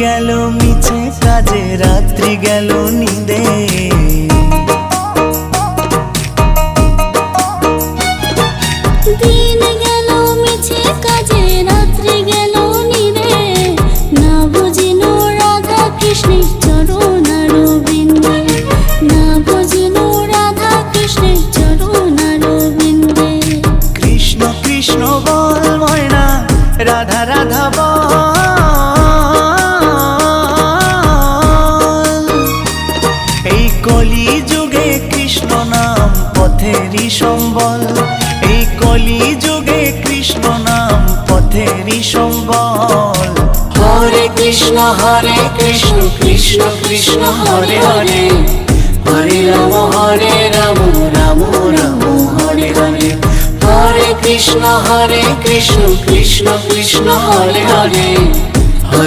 গেল মিছে কাজে, রাত্রি গেল নিদে। দিন গেল মিছে কাজে, রাত্রি গেল নিদে। না বুঝিল রাধা কৃষ্ণের চরণ অরবিন্দে, না বুঝিল রাধা কৃষ্ণের চরণ অরবিন্দে। কৃষ্ণ কৃষ্ণ বল ময়না, রাধা রাধা বল। এই কলি যুগে কৃষ্ণ নাম পথেরই সম্বল, এই কলি যুগে কৃষ্ণ নাম পথেরই সম্বল। হরে কৃষ্ণ কৃষ্ণ কৃষ্ণ হরে হরে, হরে রাম রাম রাম হরে হরে। হরে কৃষ্ণ কৃষ্ণ কৃষ্ণ হরে হরে।